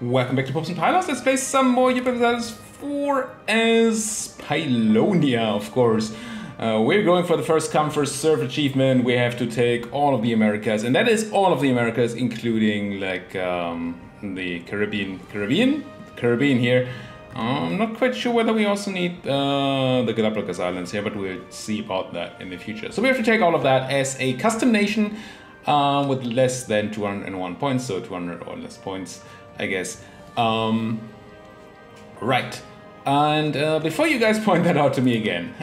Welcome back to Pops and Pylos. Let's play some more Europa Universalis 4 as Pylonia, of course. We're going for the first come, first serve achievement. We have to take all of the Americas, and that is all of the Americas, including like the Caribbean here. I'm not quite sure whether we also need the Galapagos Islands here, but we'll see about that in the future. So we have to take all of that as a custom nation with less than 201 points, so 200 or less points, I guess. Right. And before you guys point that out to me again,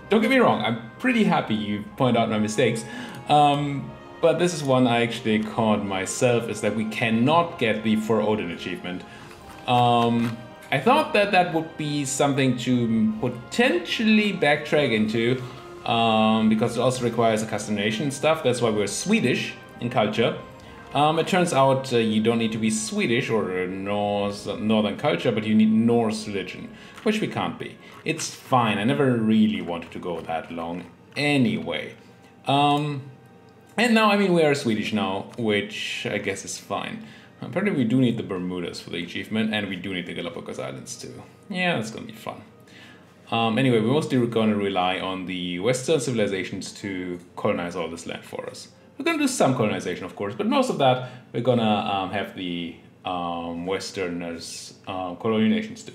don't get me wrong, I'm pretty happy you point out my mistakes. But this is one I actually caught myself, is that we cannot get the For Odin achievement. I thought that that would be something to potentially backtrack into, because it also requires a custom nation stuff. That's why we're Swedish in culture. It turns out you don't need to be Swedish or Northern culture, but you need Norse religion, which we can't be. It's fine, I never really wanted to go that long anyway. And now, I mean, we are Swedish now, which I guess is fine. Apparently we do need the Bermudas for the achievement, and we do need the Galapagos Islands too. Yeah, that's gonna be fun. Anyway, we're mostly gonna rely on the Western civilizations to colonize all this land for us. We're gonna do some colonization, of course, but most of that we're gonna have the Westerners, colonial nations do.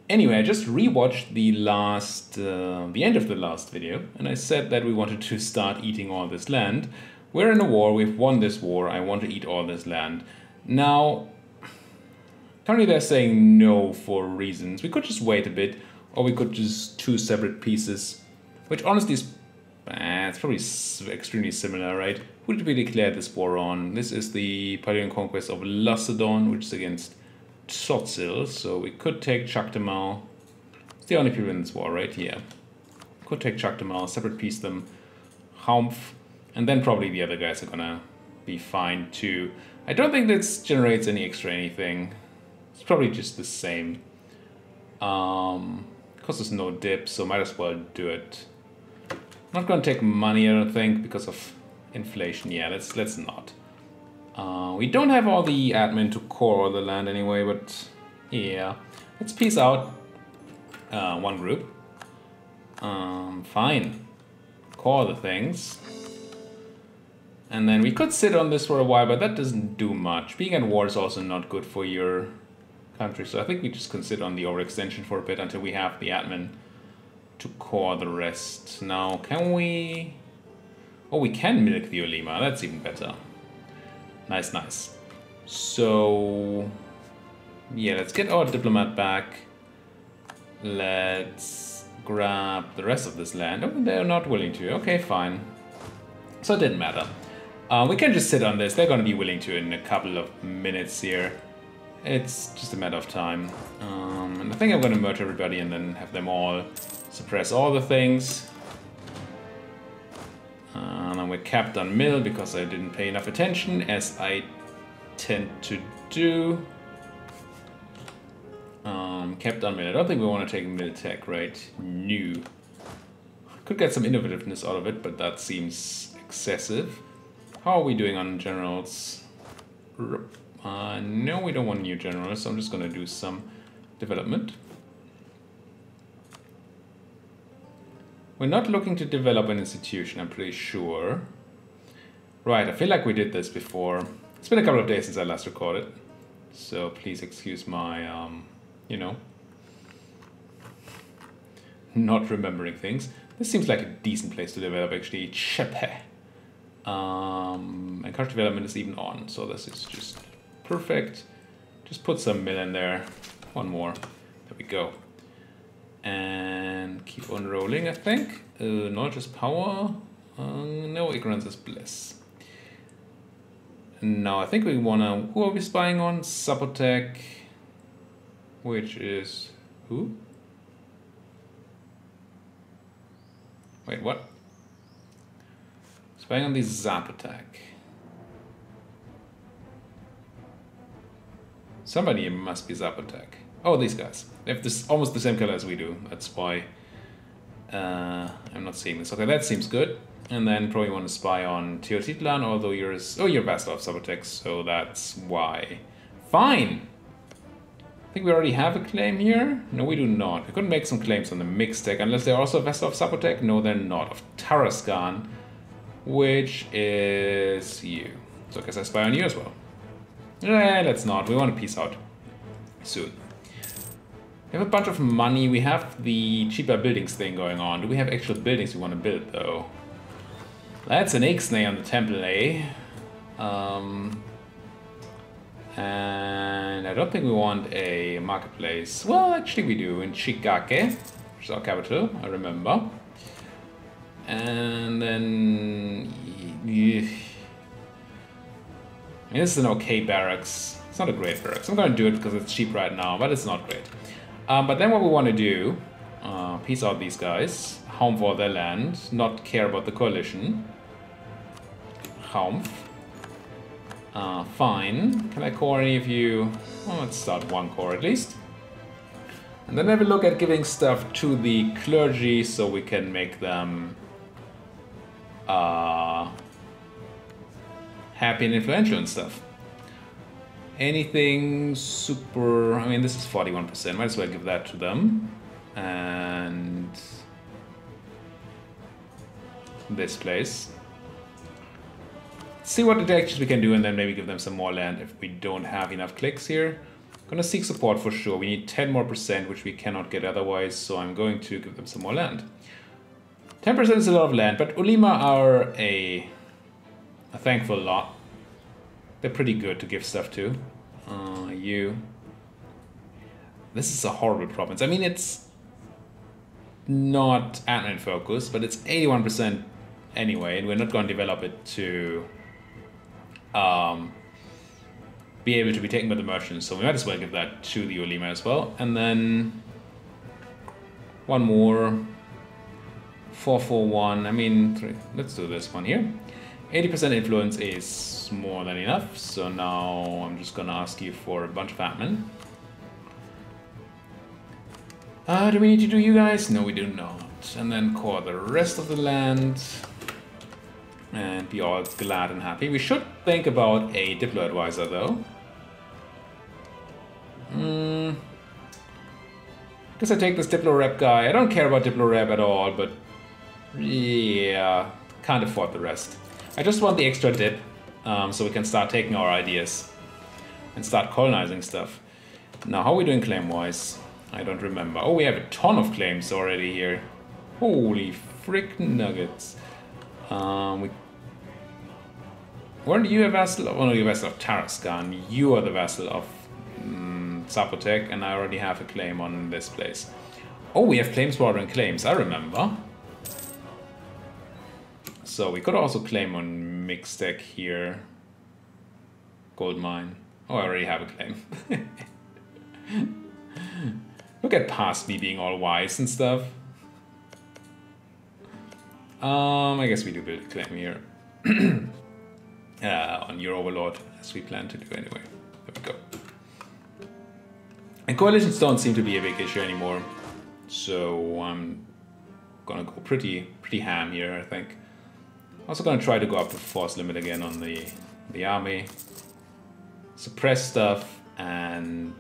Anyway, I just rewatched the end of the last video, and I said that we wanted to start eating all this land. We're in a war, we've won this war, I want to eat all this land. Now, currently they're saying no for reasons. We could just wait a bit, or we could just choose separate pieces, which honestly is it's probably extremely similar, right? Who did we declare this war on? This is the Pylian conquest of Lacedaemon, which is against Tzotzil, so we could take Chactamal. It's the only people in this war, right? Yeah. Could take Chactamal, separate piece them, Hampf, and then probably the other guys are gonna be fine too. I don't think this generates any extra anything. It's probably just the same. Because there's no dip, so might as well do it. Not gonna take money, I don't think, because of inflation. Yeah, let's not. We don't have all the admin to core all the land anyway, but yeah. Let's peace out one group. Fine. Core the things. And then we could sit on this for a while, but that doesn't do much. Being at war is also not good for your country, so I think we just can sit on the overextension for a bit until we have the admin to core the rest. Now, can we... Oh, we can milk the Ulima. That's even better. Nice, nice. So... yeah, let's get our diplomat back. Let's grab the rest of this land. Oh, they're not willing to. Okay, fine. So it didn't matter. We can just sit on this. They're going to be willing to in a couple of minutes here. It's just a matter of time. And I think I'm going to merge everybody and then have them all suppress all the things. And then we're capped on mill because I didn't pay enough attention, as I tend to do. Capped on mill. I don't think we want to take mill tech, right? No. Could get some innovativeness out of it, but that seems excessive. How are we doing on generals? No, we don't want new generals, so I'm just going to do some development. We're not looking to develop an institution, I'm pretty sure. Right, I feel like we did this before. It's been a couple of days since I last recorded, so please excuse my, you know, not remembering things. This seems like a decent place to develop, actually. Chepe. And country development is even on, so this is just perfect. Just put some mill in there. One more. There we go. And keep on rolling, I think. Knowledge is power. No, ignorance is bliss. Now, I think we wanna... Who are we spying on? Zapotec. Which is... who? Wait, what? Spying on the Zapotec. Somebody must be Zapotec. Oh, these guys. They have this almost the same color as we do. That's why I'm not seeing this. Okay, that seems good. And then probably want to spy on Teotitlan, although you're vassal of Zapotec, so that's why. Fine. I think we already have a claim here. No, we do not. We could make some claims on the mixed deck, unless they're also a vessel of Sapotec. No, they're not. Of Tarascan, which is you. So I guess I spy on you as well. Let's not. We want to peace out soon. We have a bunch of money. We have the cheaper buildings thing going on. Do we have actual buildings we want to build, though? That's an Ixnay on the temple, eh? And I don't think we want a marketplace. Well, actually we do, in Chikake, which is our capital, I remember. And then... yeah. This is an okay barracks. It's not a great barracks. I'm going to do it because it's cheap right now, but it's not great. But then what we want to do, peace out these guys, home for their land, not care about the coalition. Home. Fine. Can I core any of you? Well, let's start one core at least. And then have a look at giving stuff to the clergy so we can make them happy and influential and stuff. Anything super... I mean, this is 41%. Might as well give that to them. And... this place. See what detections we can do and then maybe give them some more land if we don't have enough clicks here. Gonna seek support for sure. We need 10 more %, which we cannot get otherwise, so I'm going to give them some more land. 10% is a lot of land, but Ulima are a thankful lot. They're pretty good to give stuff to. You. This is a horrible province. I mean, it's not admin focused, but it's 81% anyway, and we're not going to develop it to be able to be taken by the merchants, so we might as well give that to the Ulima as well. And then one more. 441. I mean, 3. Let's do this one here. 80% influence is more than enough, so now I'm just gonna ask you for a bunch of admin. Do we need to do you guys? No, we do not. And then core the rest of the land and be all glad and happy. We should think about a Diplo advisor though. Guess I take this Diplo rep guy. I don't care about Diplo rep at all, but yeah, can't afford the rest. I just want the extra dip, so we can start taking our ideas and start colonizing stuff. Now, how are we doing claim-wise? I don't remember. Oh, we have a ton of claims already here. Holy frick nuggets. Weren't you a vassal? Oh no, you're a vassal of Tarascan. You are the vassal of Zapotec, and I already have a claim on this place. Oh, we have claims bordering claims, I remember. So we could also claim on Mixtec here. Gold mine. Oh, I already have a claim. Look at past me being all wise and stuff. I guess we do build a claim here. On your overlord, as we plan to do anyway. There we go. And coalitions don't seem to be a big issue anymore. So I'm gonna go pretty ham here, I think. Also gonna try to go up to force limit again on the army. Suppress stuff and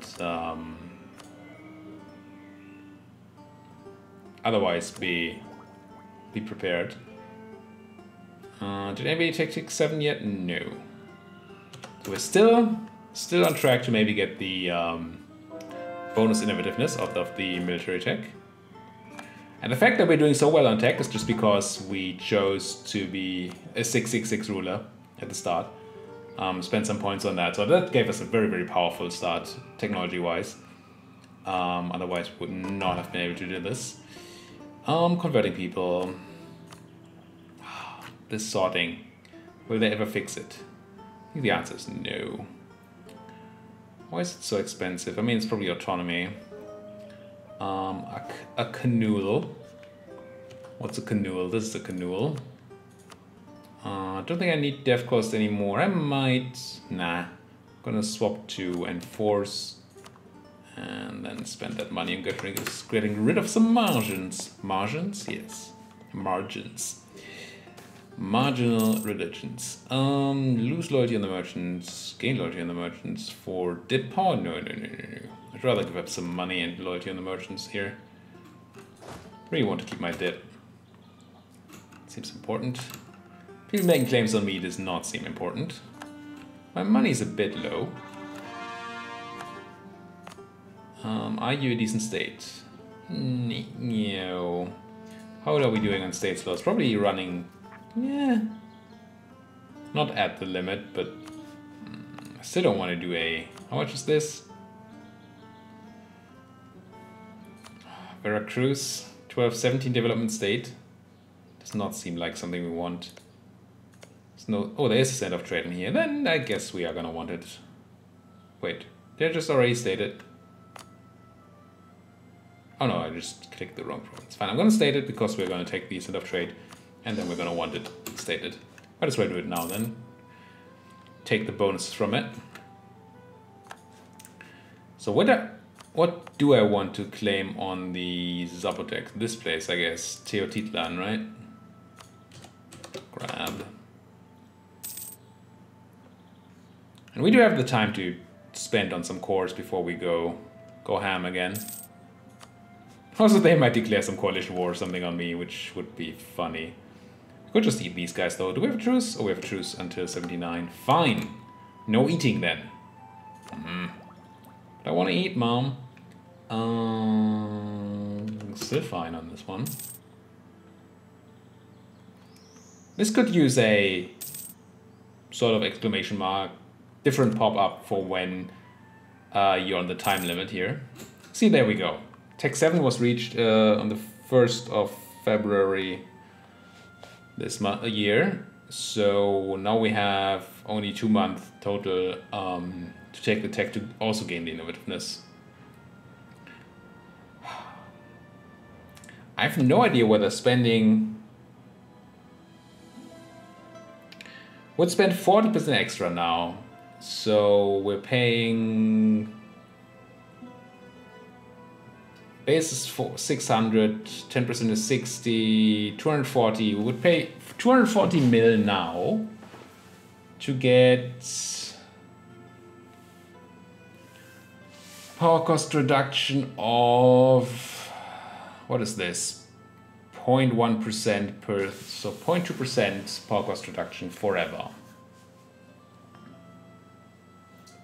otherwise be prepared. Did anybody take 6-7 yet? No. So we're still on track to maybe get the bonus innovativeness out of the military tech. And the fact that we're doing so well on tech is just because we chose to be a 666 ruler at the start. Spent some points on that, so that gave us a very powerful start technology-wise. Otherwise we would not have been able to do this. Converting people. This sorting. Will they ever fix it? I think the answer is no. Why is it so expensive? I mean, it's probably autonomy. A canoe. What's a canoe? This is a canoe. I don't think I need dev cost anymore. I might. Nah. I'm gonna swap to enforce. And then spend that money on getting rid of some margins. Margins? Yes. Margins. Marginal religions. Lose loyalty on the merchants, gain loyalty on the merchants for dip power. No. I'd rather give up some money and loyalty on the merchants here. Really want to keep my dip. Seems important. People making claims on me does not seem important. My money's a bit low. Are you a decent state? No. How are we doing on state slots? Probably running, yeah, not at the limit, but I still don't want to do a, how much is this? Veracruz, 1217 development state. Does not seem like something we want. There's no, oh, there is a center of trade in here. Then I guess we are gonna want it. Wait, did I just already state it? Oh no, I just clicked the wrong province. Fine, I'm gonna state it because we're gonna take the center of trade and then we're gonna want it stated. Might as well do it now then. Take the bonuses from it. So what do I want to claim on the Zapotec? This place, I guess. Teotitlan, right? Grab. And we do have the time to spend on some cores before we go ham again. Also, they might declare some coalition war or something on me, which would be funny. We could just eat these guys though. Do we have a truce? Oh, we have a truce until 79. Fine. No eating then. I want to eat, Mom. Still fine on this one. This could use a sort of exclamation mark, different pop-up for when you're on the time limit here. See, there we go. Tech 7 was reached on the 1st of February this year. So now we have only 2 months total to take the tech to also gain the innovativeness. I have no idea whether spending... would spend 40% extra now. So we're paying... base is for 600, 10% is 60, 240. We would pay 240 mil now to get power cost reduction of, what is this? 0.1% per, so 0.2% power cost reduction forever.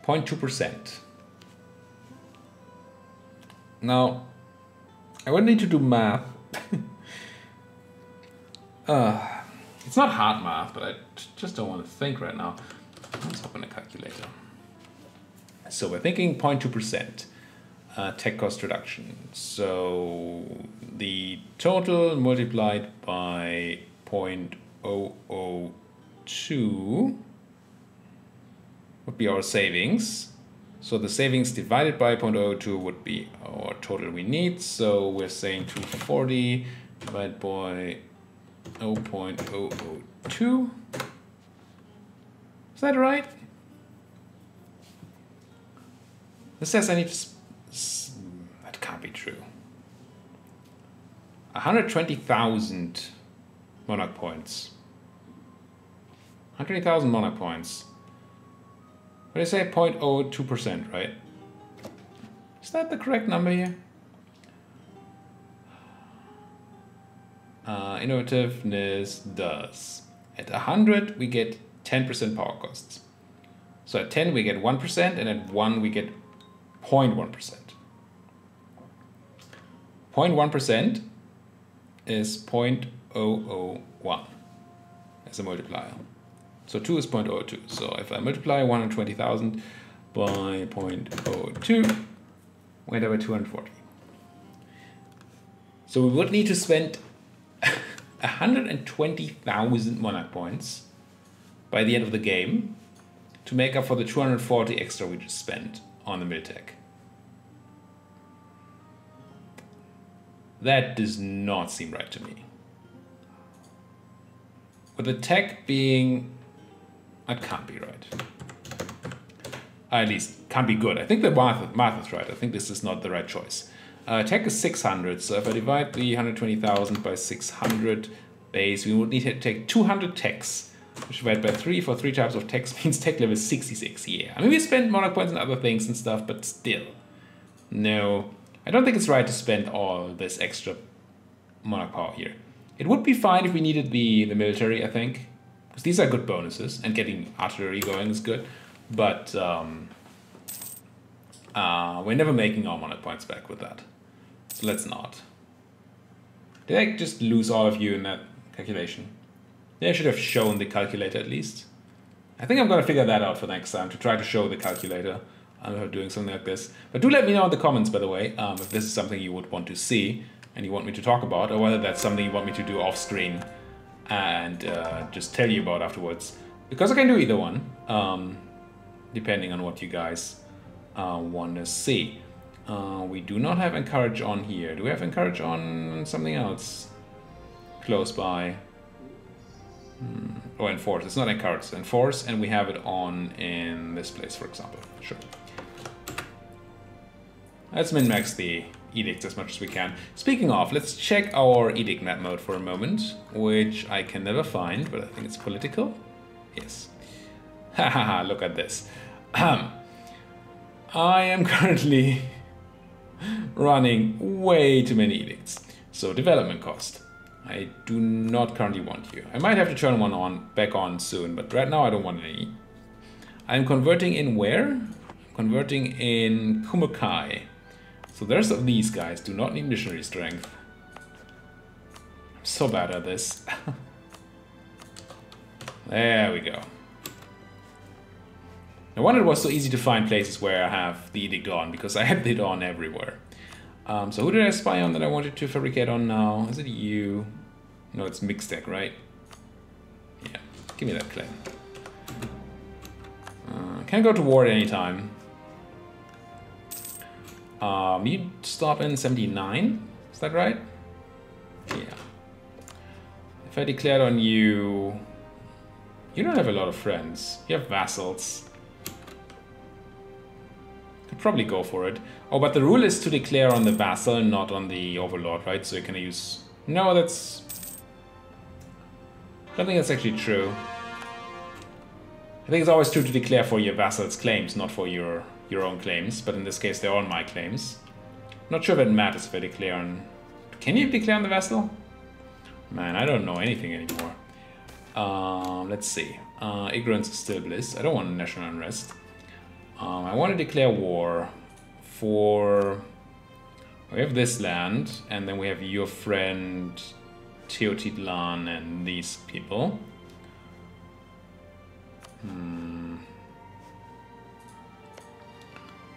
0.2%. Now, I would need to do math. It's not hard math, but I just don't want to think right now. Let's open a calculator. So we're thinking 0.2% tech cost reduction. So the total multiplied by 0.002 would be our savings. So the savings divided by 0.002 would be our total we need. So we're saying 240 divided by 0.002. Is that right? This says I need to... that can't be true. 120,000 monarch points. 120,000 monarch points. But I say 0.02%, right? Is that the correct number here? Innovativeness does. At 100 we get 10% power costs. So at 10 we get 1%, and at 1 we get 0.1%. 0.1% is 0.001 as a multiplier. So 2 is 0.02. So if I multiply 120,000 by 0.02, we end up at 240. So we would need to spend 120,000 monarch points by the end of the game to make up for the 240 extra we just spent on the Miltech. That does not seem right to me. With the tech being... that can't be right. At least, can't be good. I think the math is right. I think this is not the right choice. Tech is 600, so if I divide the 120,000 by 600, base, we would need to take 200 techs, which divided by 3 for 3 types of techs means tech level 66. Yeah, I mean, we spend monarch points and other things and stuff, but still. No, I don't think it's right to spend all this extra monarch power here. It would be fine if we needed the military, I think, because these are good bonuses, and getting artillery going is good, but we're never making our monarch points back with that. So let's not. Did I just lose all of you in that calculation? Yeah, I should have shown the calculator at least. I think I'm going to figure that out for next time, to try to show the calculator. I'm doing something like this. But do let me know in the comments, by the way, if this is something you would want to see and you want me to talk about, or whether that's something you want me to do off screen and just tell you about afterwards. Because I can do either one, depending on what you guys want to see. We do not have encourage on here. Do we have encourage on something else close by? Oh, enforce. It's not encourage, it's enforce, and we have it on in this place, for example. Sure. Let's min-max the edicts as much as we can. Speaking of, let's check our edict map mode for a moment, which I can never find, but I think it's political. Yes. Hahaha, look at this. I am currently running way too many edicts. So development cost. I do not currently want you. I might have to turn one back on soon, but right now I don't want any. I'm converting in where? I'm converting in Kumukai. So there's these guys, do not need missionary strength. I'm so bad at this. There we go. No wonder it was so easy to find places where I have the edict on, because I had it on everywhere. So who did I spy on that I wanted to fabricate on now? Is it you? No, it's Mixtec, right? Yeah, give me that claim. Can go to war at any time. You stop in 79, is that right? Yeah. If I declared on you... You don't have a lot of friends. You have vassals. Could probably go for it. Oh, but the rule is to declare on the vassal and not on the overlord, right? So you can use... No, that's... I don't think that's actually true. I think it's always true to declare for your vassal's claims, not for your own claims. But in this case, they're on my claims. Not sure if it matters if I declare on... Can you declare on the vassal? Man, I don't know anything anymore. Let's see. Ignorance is still bliss. I don't want national unrest. I want to declare war for... We have this land, and then we have your friend Teotitlan and these people.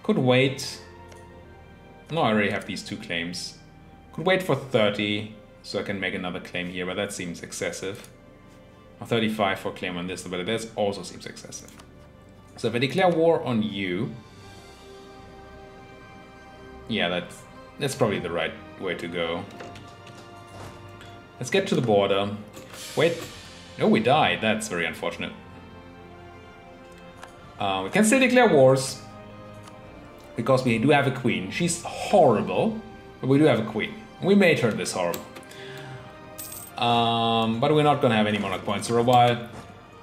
Could wait. No, I already have these 2 claims. Could wait for 30, so I can make another claim here, but that seems excessive. Or 35 for a claim on this, but that also seems excessive. So if I declare war on you... Yeah, that's probably the right way to go. Let's get to the border. Wait. Oh, we died. That's very unfortunate. We can still declare wars. Because we do have a queen. She's horrible, but we do have a queen. We made her this horrible. But we're not going to have any monarch points for a while.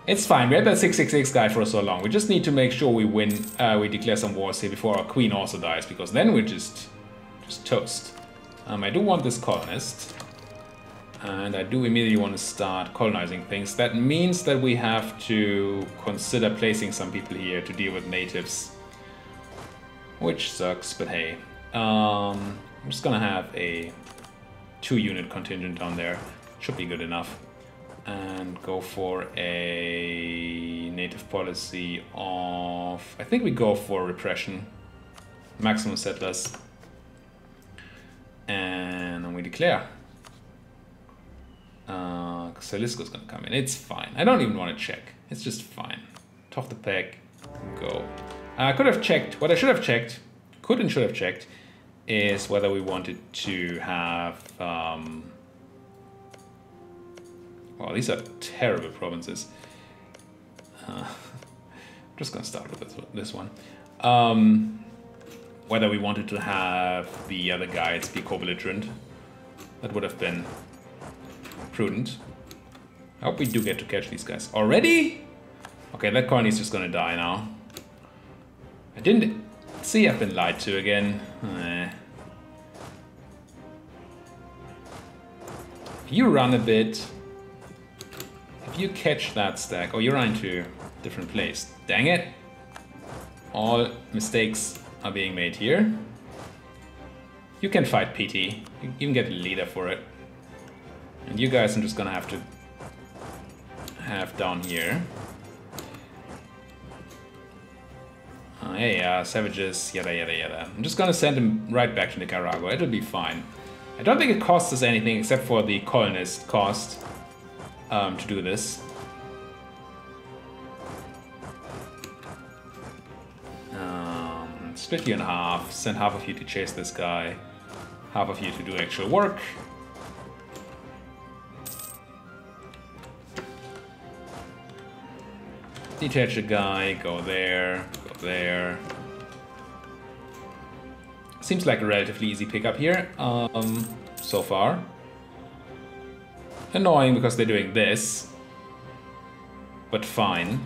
It's fine. We had that 666 guy for so long. We just need to make sure we win. We declare some wars here before our queen also dies, because then we're just toast. I do want this colonist. And I do immediately want to start colonizing things. That means that we have to consider placing some people here to deal with natives. Which sucks, but hey. I'm just gonna have a 2-unit contingent on there. Should be good enough. And go for a native policy of... I think we go for repression. Maximum settlers. And then we declare. Salisco's gonna come in. It's fine. I don't even want to check. It's just fine. Top the pack. Go. I could have checked. What I should have checked, could and should have checked, is whether we wanted to have... Well, these are terrible provinces. I'm just gonna start with this one. Whether we wanted to have the other guys be co-belligerent. That would have been prudent. I hope we do get to catch these guys. Already? Okay, that colony's just gonna die now. I didn't... See, I've been lied to again. If you run a bit... If you catch that stack... Oh, you're running to a different place. Dang it! All mistakes are being made here. You can fight PT. You can get a leader for it. And you guys I'm just gonna have to have down here. Hey, savages, yada yada yada. I'm just gonna send him right back to Nicaragua. It'll be fine. I don't think it costs us anything except for the colonist cost to do this. Split you in half, send half of you to chase this guy, half of you to do actual work. Detach a guy, go there, go there. Seems like a relatively easy pickup here, so far. Annoying because they're doing this, but fine.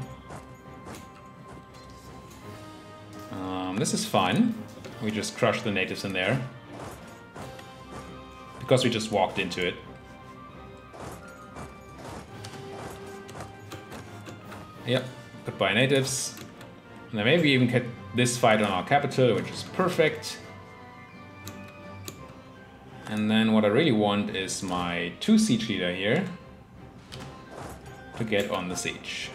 This is fine. We just crushed the natives in there. Because we just walked into it. Yep, goodbye natives. And then maybe even get this fight on our capital, which is perfect. And then what I really want is my 2 siege leader here to get on the siege.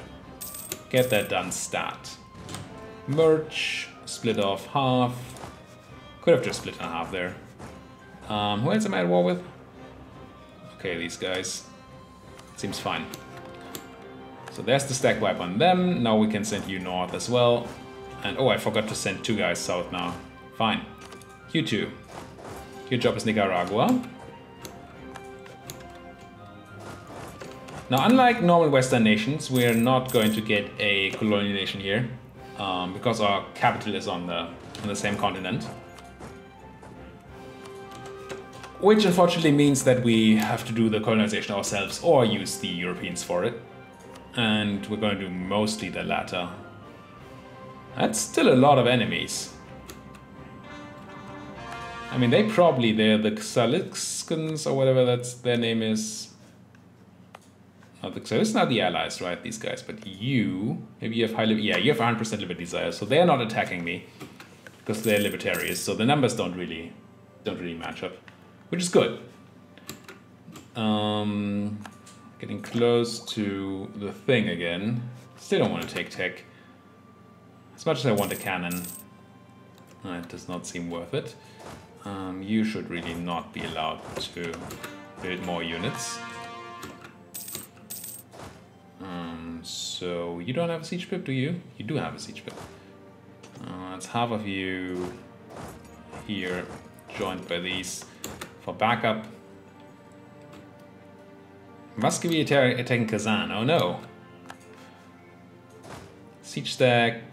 Get that done stat. Merge, split off half. Could have just split in half there. Who else am I at war with? Okay, these guys. Seems fine. So there's the stack wipe on them. Now we can send you north as well. And oh, I forgot to send 2 guys south now. Fine. You 2. Your job is Nicaragua. Now, unlike normal Western nations, we're not going to get a colonial nation here. Because our capital is on the same continent. Which unfortunately means that we have to do the colonization ourselves or use the Europeans for it. And we're going to do mostly the latter. That's still a lot of enemies. I mean, they're the Xaliskans or whatever their name is. Not the Xaliskans are the allies, right? These guys, but you, maybe you have yeah, you have 100% liberty desire, so they're not attacking me because they're libertarians. So the numbers don't really match up, which is good. Getting close to the thing again. Still don't want to take tech. As much as I want a cannon, it does not seem worth it. You should really not be allowed to build more units. So you don't have a siege pip, do you? You do have a siege pip. It's half of you here, joined by these for backup. Muscovy attacking Kazan. Oh no. Siege stack.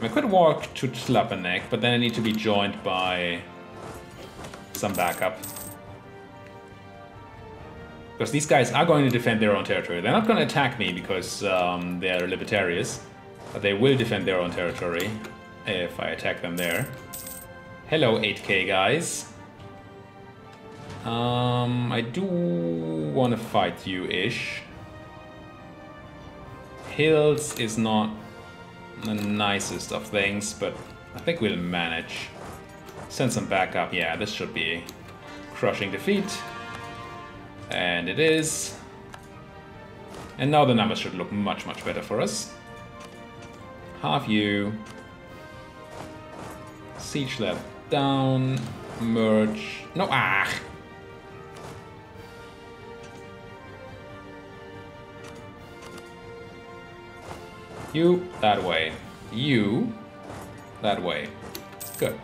I could walk to Tlapanek, but then I need to be joined by some backup. Because these guys are going to defend their own territory. They're not going to attack me because they're libertarians, but they will defend their own territory if I attack them there. Hello, 8K guys. I do want to fight you-ish. Hills is not the nicest of things, but I think we'll manage. Send some backup. Yeah, this should be crushing defeat. And it is. And now the numbers should look much, much better for us. Half you. Siege that down. Merge. No, You that way. You that way. Good.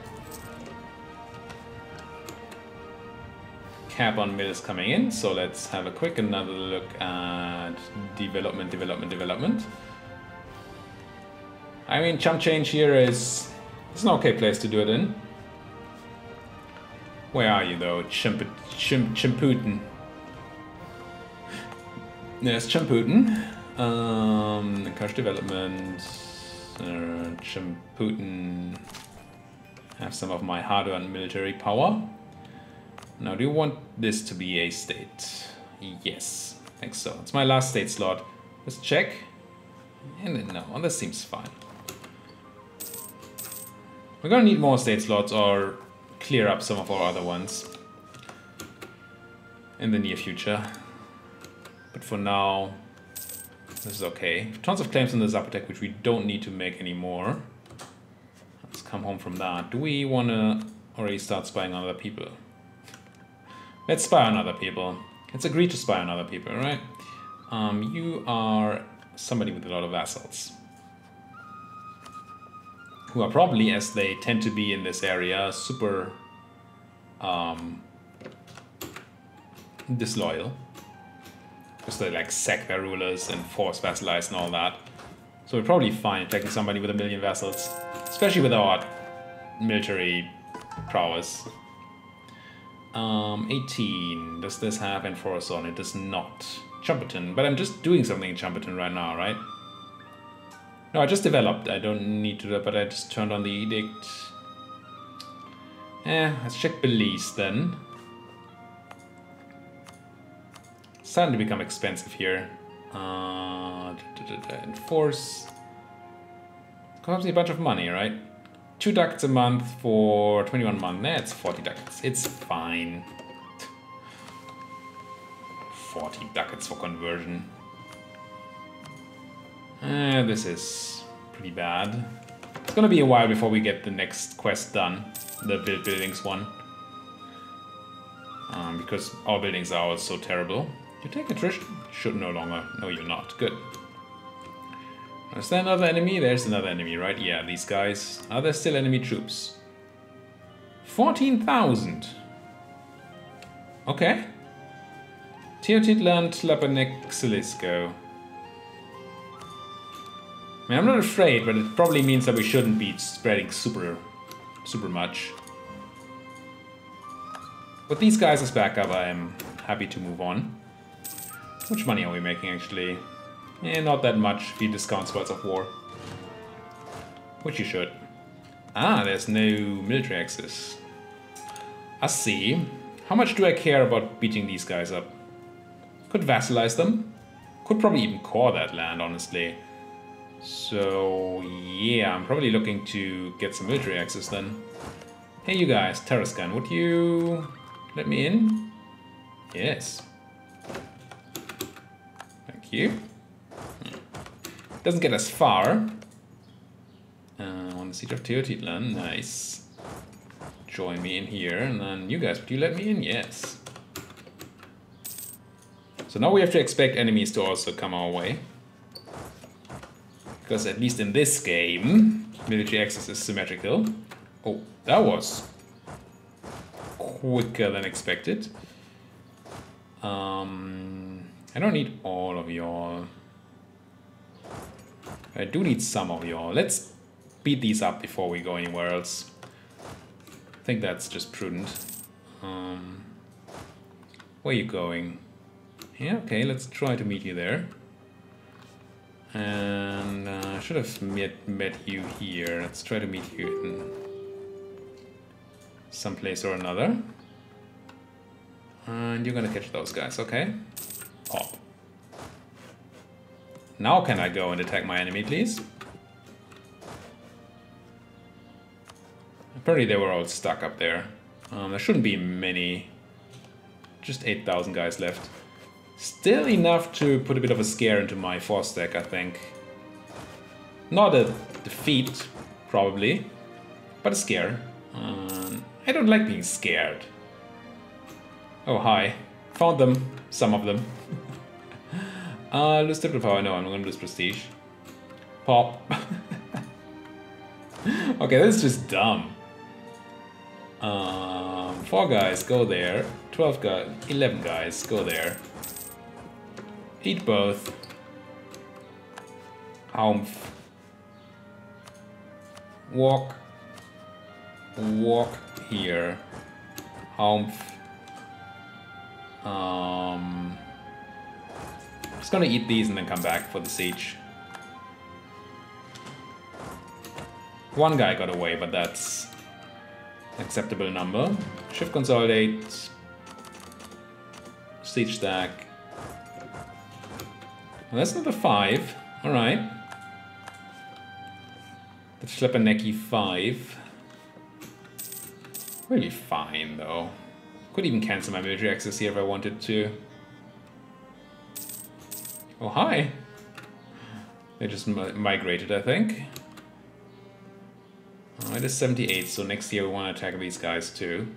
Cap on mill is coming in, so let's have a quick another look at development. I mean, chump change here is it's an okay place to do it in. Where are you though? Chimputin. There's Chimputin. Encourage development. Chimputin. Have some of my hard-earned military power. Now, do you want this to be a state? Yes, I think so. It's my last state slot. Let's check. And then no, this seems fine. We're gonna need more state slots or clear up some of our other ones in the near future. But for now, this is okay. Tons of claims on the Zapotec, which we don't need to make anymore. Let's come home from that. Do we want to already start spying on other people? Let's spy on other people. Let's agree to spy on other people, right? You are somebody with a lot of vassals. Who are probably, as they tend to be in this area, super disloyal. Because they like sack their rulers and force vassalize and all that. So we're probably fine attacking somebody with 1 million vassals. Especially with our military prowess. 18. Does this have enforce on? It does not. Chumperton. But I'm just doing something in Chumperton right now, right? No, I just developed. I don't need to do that, but I just turned on the edict. Let's check Belize then. It's starting to become expensive here. Enforce. Costs me a bunch of money, right? 2 ducats a month for 21 months. That's 40 ducats. It's fine. 40 ducats for conversion. This is pretty bad. It's gonna be a while before we get the next quest done. The build buildings one. Because our buildings are all so terrible. You take attrition? Should no longer. No, you're not. Good. Is there another enemy? There's another enemy, right? Yeah, these guys. Are there still enemy troops? 14,000. Okay. Teotitlan Tlapanek Silisko. I mean, I'm not afraid, but it probably means that we shouldn't be spreading super much. With these guys as backup, I'm happy to move on. How much money are we making, actually? Not that much if you discount spoils of war. Which you should. Ah, there's no military access. I see. How much do I care about beating these guys up? Could vassalize them. Could probably even core that land, honestly. So, yeah, I'm probably looking to get some military access then. Hey, you guys, Terrascan, would you let me in? Yes. Thank you. Doesn't get us far. On the siege of Teotitlan, nice. Join me in here, and then you guys, would you let me in? Yes. So now we have to expect enemies to also come our way. Because at least in this game, military access is symmetrical. Oh, that was quicker than expected. I don't need all of y'all. I do need some of y'all. Let's beat these up before we go anywhere else. I think that's just prudent. Where are you going? Yeah, okay, let's try to meet you there. And I should have met you here. Let's try to meet you in some place or another. And you're gonna catch those guys, okay? Pop. Now can I go and attack my enemy, please? Apparently they were all stuck up there. There shouldn't be many. Just 8,000 guys left. Still enough to put a bit of a scare into my force stack, I think. Not a defeat, probably, but a scare. I don't like being scared. Oh, hi. Found them. Some of them. Lose triple power. No, I'm gonna lose prestige. Pop. Okay, this is just dumb. 4 guys, go there. 12 guys, 11 guys, go there. Eat both. Humph. Walk. Walk here. Humph. Just gonna eat these and then come back for the siege. One guy got away, but that's an acceptable number. Shift consolidate. Siege stack. Well, that's not a 5. Alright. The Schlepernecki 5. Will be fine though. Could even cancel my military access here if I wanted to. Oh, hi. They just migrated, I think. Oh, it is 78, so next year we want to attack these guys too.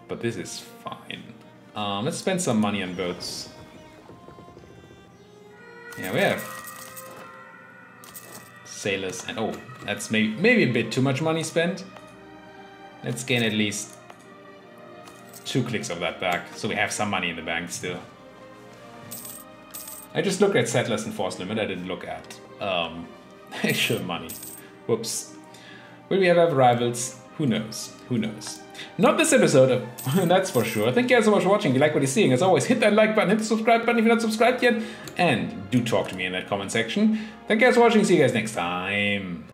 But this is fine. Let's spend some money on boats. Yeah, we have sailors, and oh, that's maybe a bit too much money spent. Let's gain at least 2 clicks of that back, so we have some money in the bank still. I just looked at settlers and force limit, I didn't look at actual money. Whoops. Will we ever have rivals? Who knows? Who knows? Not this episode, that's for sure. Thank you guys so much for watching. If you like what you're seeing, as always, hit that like button, hit the subscribe button if you're not subscribed yet, and do talk to me in that comment section. Thank you guys for watching, see you guys next time.